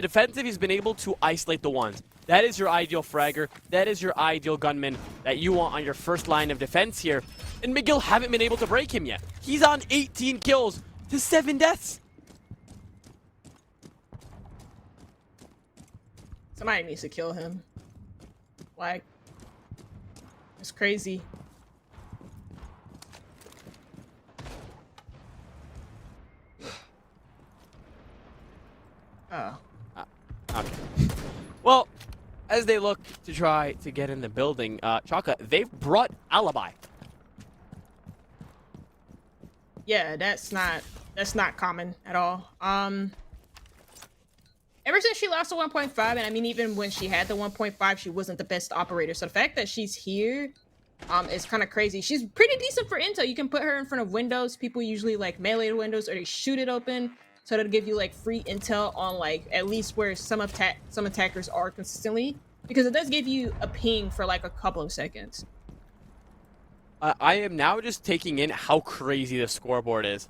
defensive, he's been able to isolate the ones. That is your ideal fragger. That is your ideal gunman that you want on your first line of defense here. And McGill haven't been able to break him yet. He's on 18 kills to 7 deaths. Somebody needs to kill him. Like, it's crazy. Oh. Okay. Well, as they look to try to get in the building, Chaka, they've brought Alibi. Yeah, that's not common at all. Ever since she lost the 1.5, and I mean, even when she had the 1.5, she wasn't the best operator. So the fact that she's here, is kind of crazy. She's pretty decent for intel. You can put her in front of windows. People usually like melee windows, or they shoot it open. So that'll give you like free intel on like at least where some attackers are consistently, because it does give you a ping for like a couple of seconds. I am now just taking in how crazy the scoreboard is.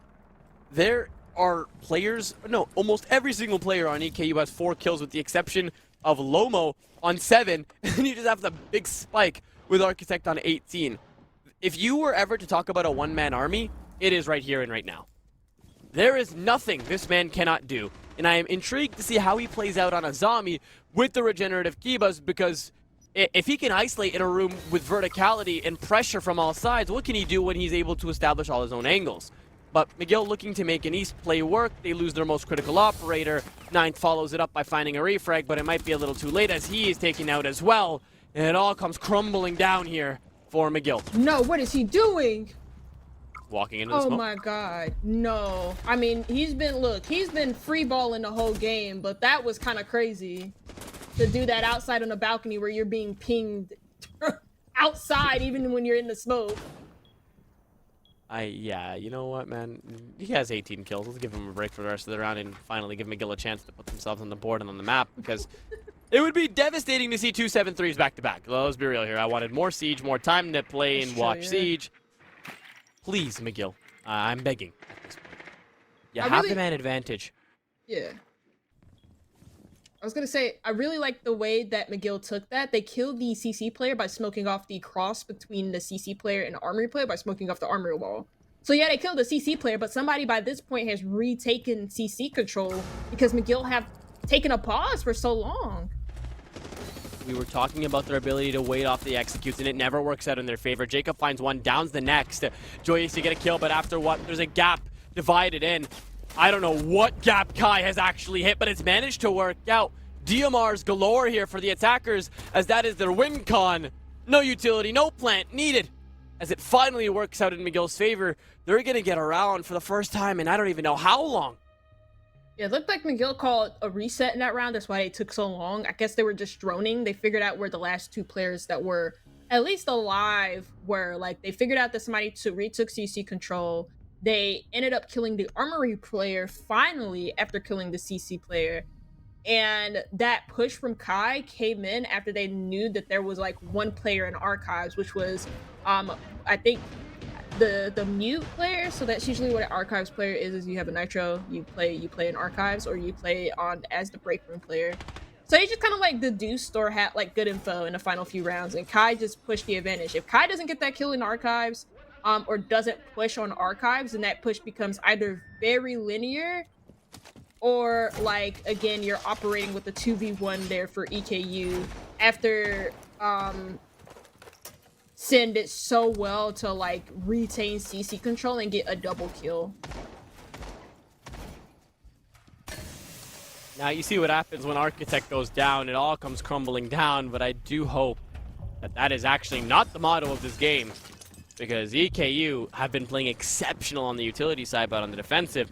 There are players, no, almost every single player on EKU has 4 kills with the exception of Lomo on 7, and then you just have the big spike with Architect on 18. If you were ever to talk about a one-man army, it is right here and right now. There is nothing this man cannot do, and I am intrigued to see how he plays out on a zombie with the regenerative Kibas, because if he can isolate in a room with verticality and pressure from all sides, what can he do when he's able to establish all his own angles? But McGill looking to make an East play work. They lose their most critical operator. Ninth follows it up by finding a refrag, but it might be a little too late as he is taken out as well. And it all comes crumbling down here for McGill. No, what is he doing? Walking into the smoke. Oh my god, no. I mean, he's been free balling the whole game, but that was kind of crazy to do that outside on the balcony where you're being pinged outside even when you're in the smoke. Yeah, you know what, man? He has 18 kills. Let's give him a break for the rest of the round and finally give McGill a chance to put themselves on the board and on the map, because it would be devastating to see 2 7-3s back-to-back. Well, let's be real here. I wanted more Siege, more time to play and watch Siege. Please, McGill. I'm begging at this point. You have the man advantage. Yeah. I was gonna say, I really like the way that McGill took that. They killed the CC player by smoking off the cross between the CC player and the armory player by smoking off the armory wall. So yeah, they killed the CC player, but somebody by this point has retaken CC control because McGill have taken a pause for so long. We were talking about their ability to wait off the executes, and it never works out in their favor. Jacob finds one, downs the next. Joyous to get a kill, but after what? There's a gap divided in. I don't know what gap Kai has actually hit, but it's managed to work out. DMRs galore here for the attackers, as that is their win con. No utility, no plant needed. As it finally works out in McGill's favor, they're going to get around for the first time in I don't even know how long. Yeah, it looked like McGill called a reset in that round. That's why it took so long. I guess they were just droning. They figured out where the last 2 players that were at least alive were. Like, they figured out that somebody retook CC control. They ended up killing the armory player finally after killing the CC player. And that push from Kai came in after they knew that there was like 1 player in archives, which was I think the mute player. So that's usually what an archives player is you have a nitro, you play in archives, or you play on as the break room player. So he just kind of like deduced or had like good info in the final few rounds, and Kai just pushed the advantage. If Kai doesn't get that kill in archives or doesn't push on archives, then that push becomes either very linear, or like, again, you're operating with the 2v1 there for EKU after Sin did so well to like retain CC control and get a double kill. Now you see what happens when Architect goes down. It all comes crumbling down, but I do hope that that is actually not the motto of this game, because EKU have been playing exceptional on the utility side, but on the defensive,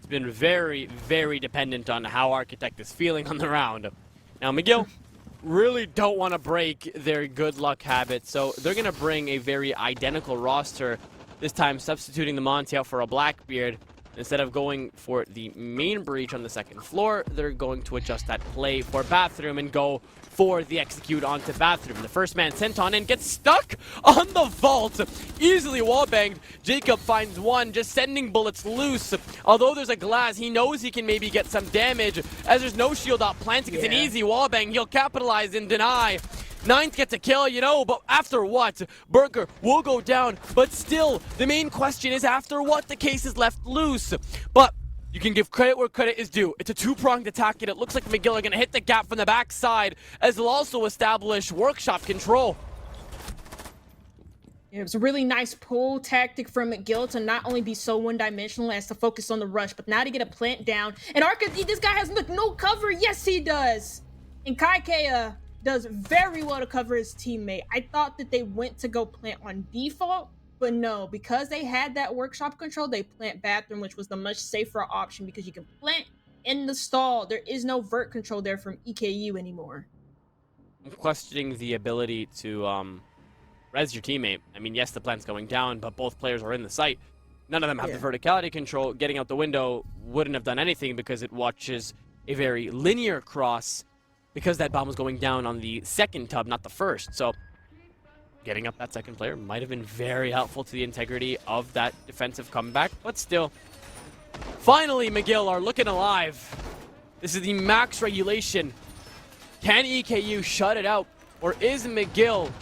been very, very dependent on how Architect is feeling on the round. Now, McGill really don't want to break their good luck habit, so they're going to bring a very identical roster, this time substituting the Monty out for a Blackbeard. Instead of going for the main breach on the second floor, they're going to adjust that play for bathroom and go for the execute onto bathroom. The first man sent on in gets stuck on the vault. Easily wallbanged. Jacob finds one, just sending bullets loose. Although there's a glass, he knows he can maybe get some damage as there's no shield up planting. It's an easy wallbang. He'll capitalize and deny. Ninth gets a kill, you know, but after what? Burger will go down, but still, the main question is after what the case is left loose. But you can give credit where credit is due. It's a two-pronged attack, and it looks like McGill are going to hit the gap from the backside, as they'll also establish workshop control. It was a really nice pull tactic from McGill to not only be so one-dimensional as to focus on the rush, but now to get a plant down. And this guy has no cover. Yes, he does. And Kaikea does very well to cover his teammate. I thought that they went to go plant on default, but no, because they had that workshop control, they plant bathroom, which was the much safer option because you can plant in the stall. There is no vert control there from EKU anymore. I'm questioning the ability to res your teammate. I mean, yes, the plant's going down, but both players are in the site. None of them have the verticality control. Getting out the window wouldn't have done anything because it watches a very linear cross, because that bomb was going down on the second tub, not the first. So getting up that second player might have been very helpful to the integrity of that defensive comeback, but still. Finally, McGill are looking alive. This is the max regulation. Can EKU shut it out, or is McGill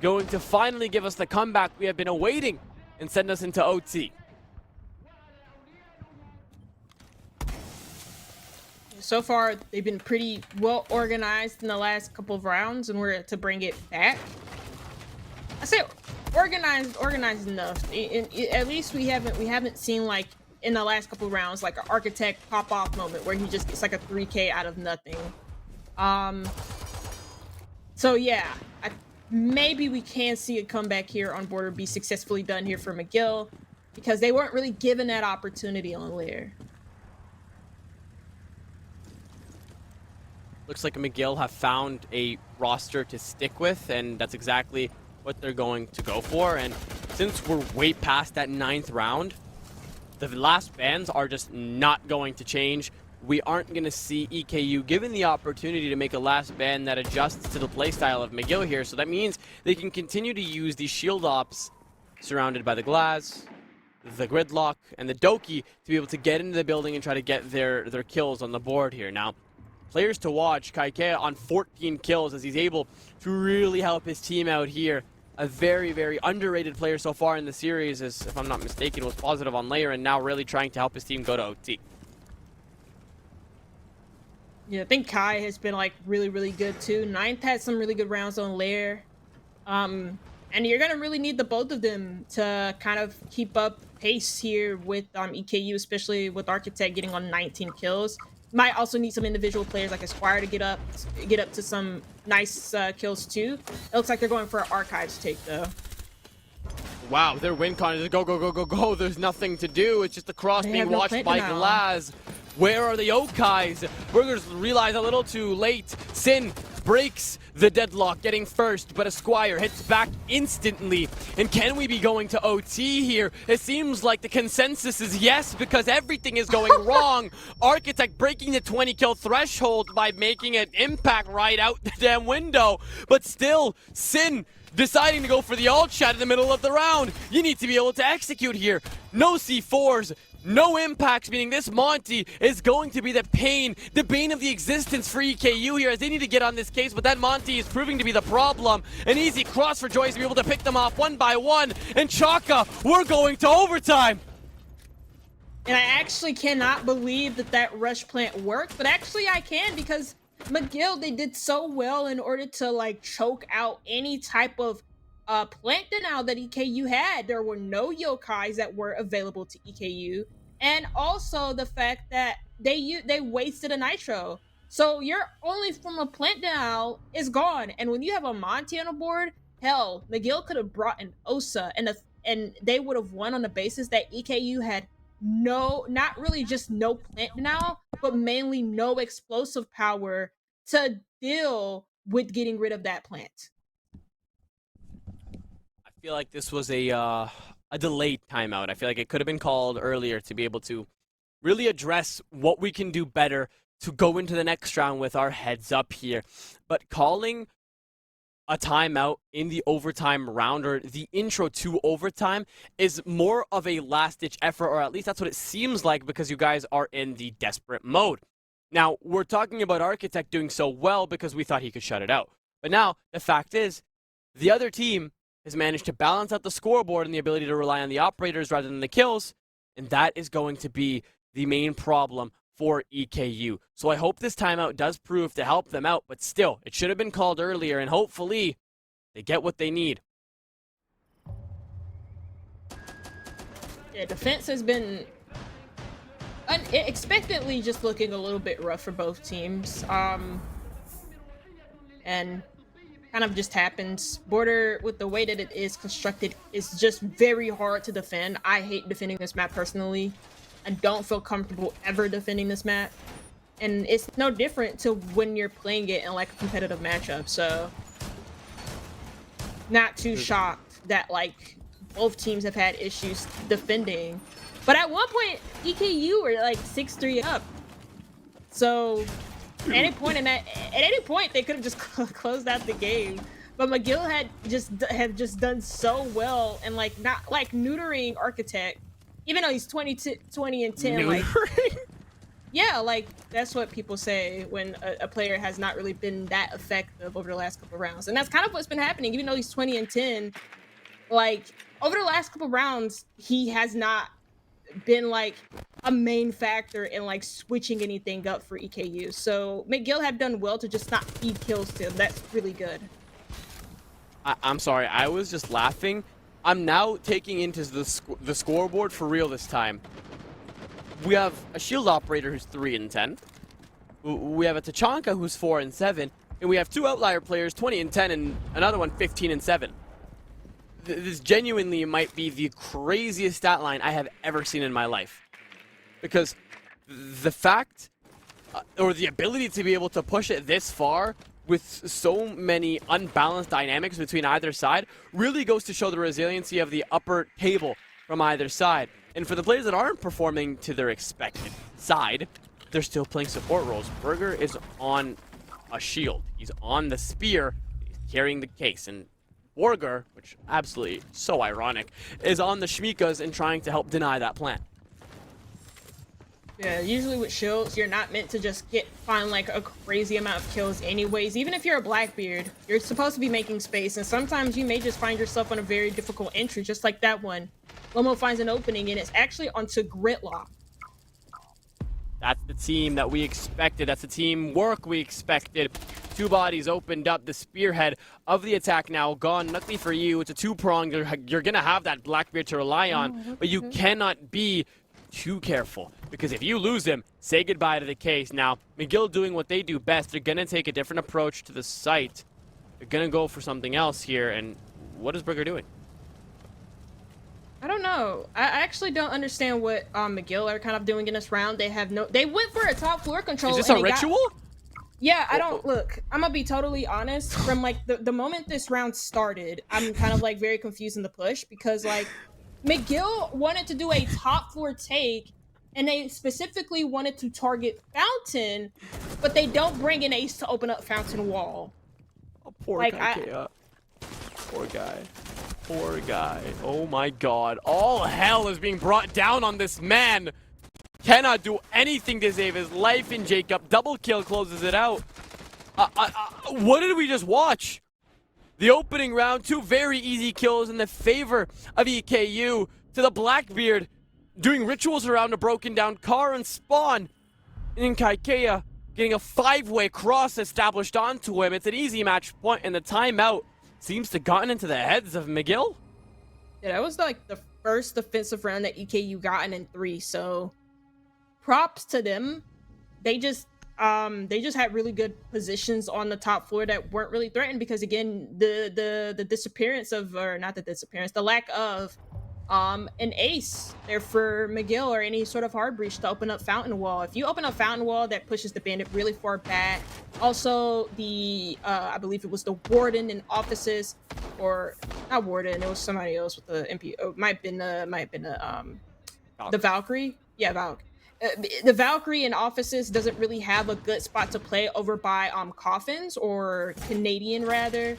going to finally give us the comeback we have been awaiting and send us into OT? So far, they've been pretty well organized in the last couple of rounds, and we're to bring it back. I say organized enough. At least we haven't seen, like, in the last couple of rounds, like an architect pop off moment where he just gets like a 3K out of nothing. So yeah, maybe we can see a comeback here on border be successfully done here for McGill, because they weren't really given that opportunity on Lair. Looks like McGill have found a roster to stick with, and that's exactly what they're going to go for. And since we're way past that 9th round, the last bans are just not going to change. We aren't going to see EKU given the opportunity to make a last ban that adjusts to the playstyle of McGill here. So that means they can continue to use the shield ops surrounded by the glass, the gridlock, and the Doki to be able to get into the building and try to get their kills on the board here. Now, players to watch, Kaikea on 14 kills as he's able to really help his team out here. A very, very underrated player so far in the series, as if I'm not mistaken, was positive on Lair and now really trying to help his team go to OT. Yeah, I think Kai has been like really, really good too. Ninth had some really good rounds on Lair. And you're gonna really need the both of them to kind of keep up pace here with EKU, especially with Architect getting on 19 kills. Might also need some individual players like Esquire to get up to some nice kills too. It looks like they're going for an Archives take though. Wow, their win con is go, go, go, go, go. There's nothing to do. It's just the cross being no watched by now. Glaz. Where are the Okais? Burgers realize a little too late. Sin breaks the deadlock, getting first, but Esquire hits back instantly. And can we be going to OT here? It seems like the consensus is yes, because everything is going wrong. Architect breaking the 20 kill threshold by making an impact right out the damn window. But still, Sin deciding to go for the alt shot in the middle of the round. You need to be able to execute here. No C4s. No impacts, meaning this Monty is going to be the bane of the existence for EKU here, as they need to get on this case, but that Monty is proving to be the problem. An easy cross for Joyce to be able to pick them off one by one, and Chaka, we're going to overtime! And I actually cannot believe that rush plant worked, but actually I can, because McGill, they did so well in order to like choke out any type of plant denial that EKU had. There were no yokais that were available to EKU, and also the fact that they wasted a nitro. So your only form of plant denial is gone, and when you have a Monty on the board, hell, McGill could have brought an Osa, and they would have won on the basis that EKU had not really just no plant denial, but mainly no explosive power to deal with getting rid of that plant. I feel like this was a delayed timeout. I feel like it could have been called earlier to be able to really address what we can do better to go into the next round with our heads up here. But calling a timeout in the overtime round, or the intro to overtime, is more of a last-ditch effort, or at least that's what it seems like, because you guys are in the desperate mode. Now, we're talking about Architect doing so well because we thought he could shut it out. But now, the fact is, the other team has managed to balance out the scoreboard and the ability to rely on the operators rather than the kills, and that is going to be the main problem for EKU. So I hope this timeout does prove to help them out, but still, it should have been called earlier, and hopefully they get what they need. Yeah, defense has been unexpectedly just looking a little bit rough for both teams. And kind of just happens. Border, with the way that it is constructed, is just very hard to defend. I hate defending this map personally. I don't feel comfortable ever defending this map. And it's no different to when you're playing it in like a competitive matchup. So not too shocked that like both teams have had issues defending. But at one point, EKU were like 6-3 up. So at any point they could have just closed out the game. But McGill had just done so well, and like not like neutering Architect, even though he's 20 and 10. Like, yeah, like that's what people say when a player has not really been that effective over the last couple of rounds, and that's kind of what's been happening. Even though he's 20 and 10, like over the last couple of rounds, he has not been like a main factor in like switching anything up for EKU. So McGill have done well to just not feed kills to him. That's really good. I'm sorry, I was just laughing. I'm now taking into the scoreboard for real this time. We have a shield operator who's 3 and 10. We have a Tachanka who's 4 and 7. And we have 2 outlier players, 20 and 10, and another one 15 and 7. This genuinely might be the craziest stat line I have ever seen in my life. Because the fact, or the ability to be able to push it this far with so many unbalanced dynamics between either side really goes to show the resiliency of the upper table from either side. And for the players that aren't performing to their expected side, they're still playing support roles. Burger is on a shield. He's on the spear, he's carrying the case, and Borger, which absolutely so ironic, is on the Shmikas and trying to help deny that plan. Yeah, usually with shields, you're not meant to just find like a crazy amount of kills anyways. Even if you're a Blackbeard, you're supposed to be making space, and sometimes you may just find yourself on a very difficult entry, just like that one. Lomo finds an opening, and it's actually onto Gritlock. That's the team that we expected. That's the teamwork we expected. 2 bodies opened up. The spearhead of the attack now gone. Luckily for you, it's a 2-prong. You're going to have that Blackbeard to rely on, but you cannot be too careful, because if you lose him, say goodbye to the case. Now, McGill doing what they do best. They're going to take a different approach to the site. They're going to go for something else here, and what is Burger doing? I don't know. I actually don't understand what McGill are kind of doing in this round. They went for a top floor control. Is this a ritual? Yeah, I don't look. I'm gonna be totally honest. From like the moment this round started, I'm kind of like very confused in the push, because like McGill wanted to do a top floor take, and they specifically wanted to target Fountain, but they don't bring an ace to open up Fountain wall. Oh, poor guy. Poor guy. Poor guy. Oh my god. All hell is being brought down on this man. Cannot do anything to save his life in Jacob. Double kill closes it out. What did we just watch? The opening round, 2 very easy kills in the favor of EKU, to the Blackbeard doing rituals around a broken down car and spawn. And Kaikea getting a 5-way cross established onto him. It's an easy match point, and the timeout seems to have gotten into the heads of McGill. Yeah, that was like the first defensive round that EKU gotten in 3, so props to them. They just had really good positions on the top floor that weren't really threatened, because again, the disappearance of, or not the disappearance, the lack of an ace there for McGill, or any sort of hard breach to open up Fountain Wall. If you open up Fountain Wall, that pushes the bandit really far back. Also, the I believe it was the Warden in offices, or not Warden, it was somebody else with the MP. Oh, might have been the Valkyrie. Yeah, Valk. the Valkyrie in offices doesn't really have a good spot to play over by coffins or Canadian rather,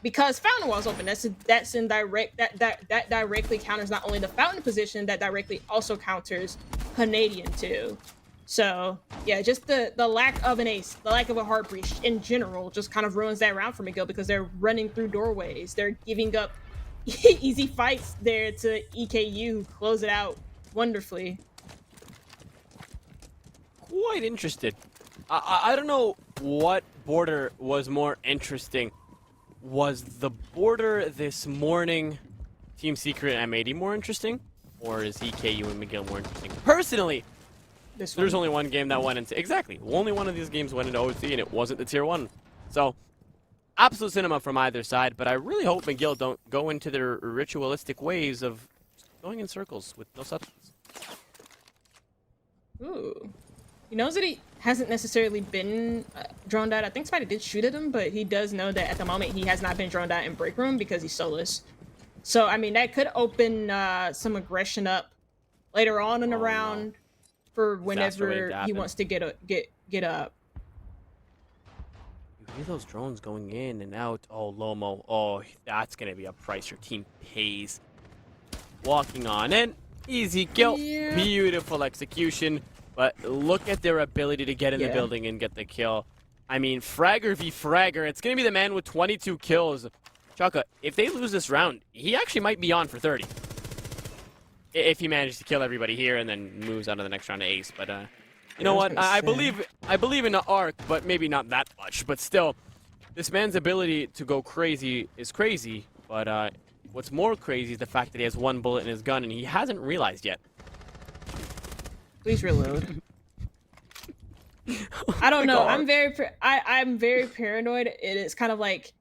because Fountain Wall's open. That's in direct that directly counters not only the Fountain position, that directly also counters Canadian too. So yeah, just the lack of an ace, the lack of a heart breach in general, just kind of ruins that round for McGill because they're running through doorways. They're giving up easy fights there to EKU, close it out wonderfully. Quite interested. I don't know what border was more interesting. Was the border this morning Team Secret and MAD more interesting? Or is EKU and McGill more interesting? Personally, there's only one game that went into... Exactly. Only one of these games went into OT, and it wasn't the Tier 1. So, absolute cinema from either side, but I really hope McGill don't go into their ritualistic ways of going in circles with no substance. Ooh. He knows that he hasn't necessarily been droned out. I think somebody did shoot at him, but he does know that at the moment he has not been droned out in break room because he's soulless. So, I mean, that could open some aggression up later on in the round for whenever he wants to get up. You hear those drones going in and out. Oh, Lomo. Oh, that's going to be a price your team pays. Walking on in. Easy kill. Yeah. Beautiful execution. But look at their ability to get in the building and get the kill. I mean, Fragger v. Fragger. It's going to be the man with 22 kills. Chaka, if they lose this round, he actually might be on for 30. If he manages to kill everybody here and then moves on to the next round to ace. But, you know what? I believe in the arc, but maybe not that much. But still, this man's ability to go crazy is crazy. But what's more crazy is the fact that he has one bullet in his gun and he hasn't realized yet. Please reload. I don't know. I'm very paranoid. It is kind of like,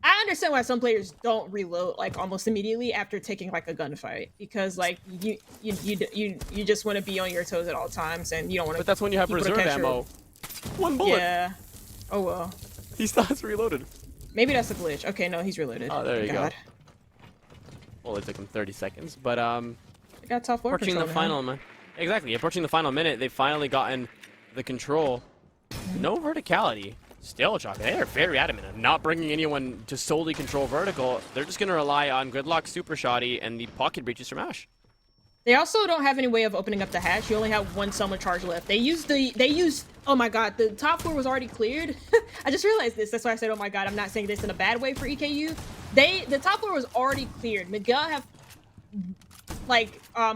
I understand why some players don't reload like almost immediately after taking like a gunfight, because like you just want to be on your toes at all times and you don't want to. But that's when you have reserve ammo. One bullet. Yeah. Oh well. He still has reloaded. Maybe that's a glitch. Okay, no, he's reloaded. Oh, there you go. Well, it took him 30 seconds, but they got top floor approaching the final, man. Exactly, approaching the final minute, they've finally gotten the control. No verticality. Still, Chalk, they are very adamant of not bringing anyone to solely control vertical. They're just going to rely on Gridlock, Super Shoddy, and the pocket breaches from Ash. They also don't have any way of opening up the hatch. You only have one summer charge left. They used, oh my god, the top floor was already cleared. I just realized this. That's why I said, oh my god, I'm not saying this in a bad way for EKU. The top floor was already cleared. McGill have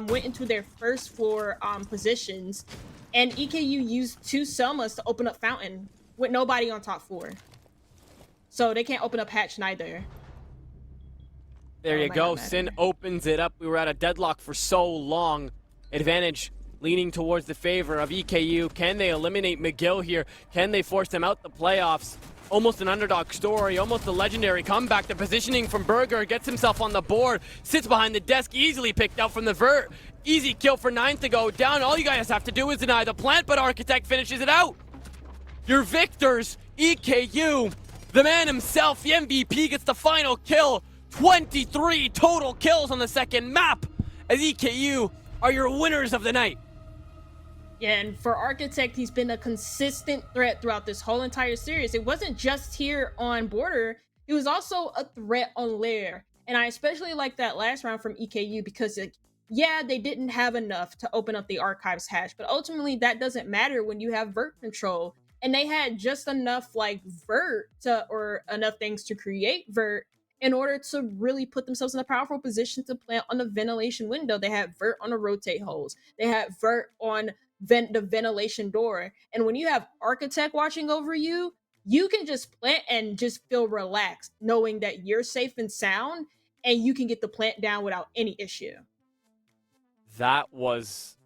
went into their first floor positions, and EKU used 2 Selmas to open up Fountain with nobody on top floor. So they can't open up hatch neither. There you go. Sin opens it up. We were at a deadlock for so long. Advantage leaning towards the favor of EKU. Can they eliminate McGill here? Can they force them out the playoffs? Almost an underdog story, almost a legendary comeback. The positioning from Burger gets himself on the board, sits behind the desk, easily picked out from the vert. Easy kill for 9 to go down. All you guys have to do is deny the plant, but Architect finishes it out. Your victors, EKU, the man himself, the MVP, gets the final kill. 23 total kills on the second map, as EKU are your winners of the night. Yeah, and for Architect, he's been a consistent threat throughout this whole entire series. It wasn't just here on Border, he was also a threat on Lair. And I especially like that last round from EKU because, yeah, they didn't have enough to open up the Archives hatch, but ultimately that doesn't matter when you have vert control. And they had just enough vert or enough things to create vert in order to really put themselves in a powerful position to plant on the ventilation window. They had vert on the rotate holes. They had vert on the ventilation door. And when you have Architect watching over you, you can just plant and just feel relaxed knowing that you're safe and sound and you can get the plant down without any issue. That was,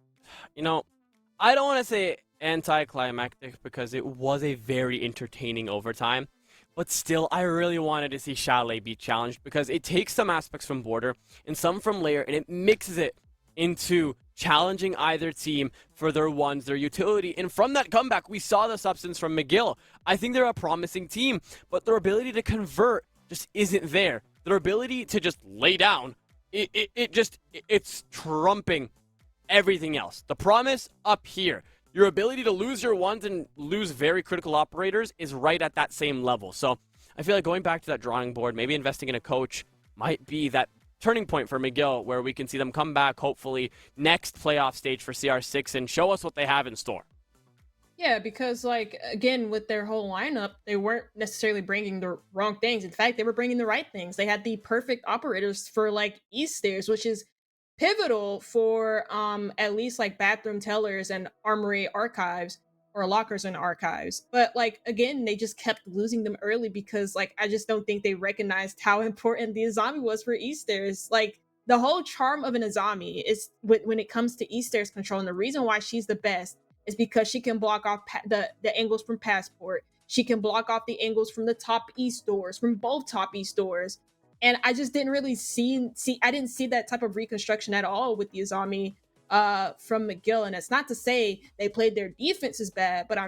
I don't want to say anticlimactic because it was a very entertaining overtime. But still, I really wanted to see Chalet be challenged because it takes some aspects from Border and some from Lair, and it mixes it into challenging either team for their ones, their utility. And from that comeback, we saw the substance from McGill. I think they're a promising team, but their ability to convert just isn't there. Their ability to just lay down, it's trumping everything else. The promise up here. Your ability to lose your ones and lose very critical operators is right at that same level. So I feel like going back to that drawing board, maybe investing in a coach might be that turning point for McGill where we can see them come back, hopefully, next playoff stage for CR6 and show us what they have in store. Yeah, because like again with their whole lineup, they weren't necessarily bringing the wrong things. In fact, they were bringing the right things. They had the perfect operators for like East stairs, which is pivotal for at least like bathroom tellers and armory archives or lockers and archives. But like again, they just kept losing them early because like I just don't think they recognized how important the Azami was for East stairs. Like the whole charm of an Azami is when it comes to East stairs control, and the reason why she's the best is because she can block off the angles from Passport. She can block off the angles from the top East doors, from both top East doors. And I just didn't really I didn't see that type of reconstruction at all with the Azami from McGill. And it's not to say they played their defenses bad, but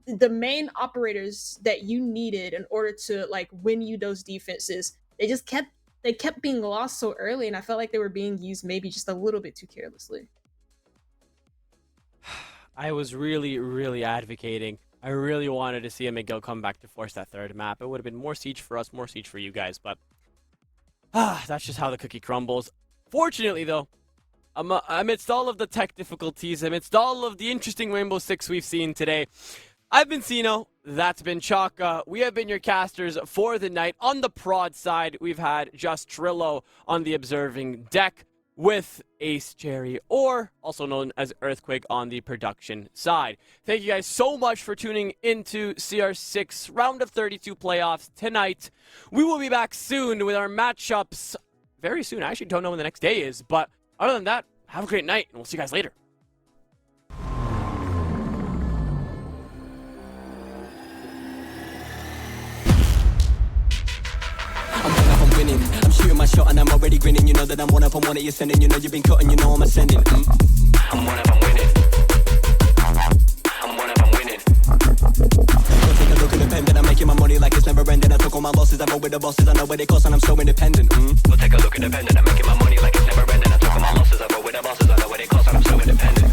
the main operators that you needed in order to like win you those defenses, they kept being lost so early, and I felt like they were being used maybe just a little bit too carelessly. I was really, really advocating. I really wanted to see a McGill come back to force that third map. It would have been more siege for us, more siege for you guys, but that's just how the cookie crumbles. Fortunately, though, amidst all of the tech difficulties, amidst all of the interesting Rainbow Six we've seen today, I've been Sino, that's been Chaka. We have been your casters for the night. On the prod side, we've had just Trillo on the observing deck, with Ace Cherry, or also known as Earthquake on the production side. Thank you guys so much for tuning into CR6 round of 32 playoffs tonight. We will be back soon with our matchups very soon. I actually don't know when the next day is, but other than that, have a great night, and we'll see you guys later. I'm shooting my shot and I'm already grinning. You know that I'm one up on one that you're sending. You know you've been cutting, you know I'm ascending. I'm one up, I'm winning. I'm one up, I'm winning. Go take a look at the pen, but I'm making my money like it's never ending. I took all my losses, I roll with the bosses, I know where they cost and I'm so independent. Go take a look at the pen, and I'm making my money like it's never ending. I took all my losses, I roll with the bosses, I know where they cost and I'm so independent.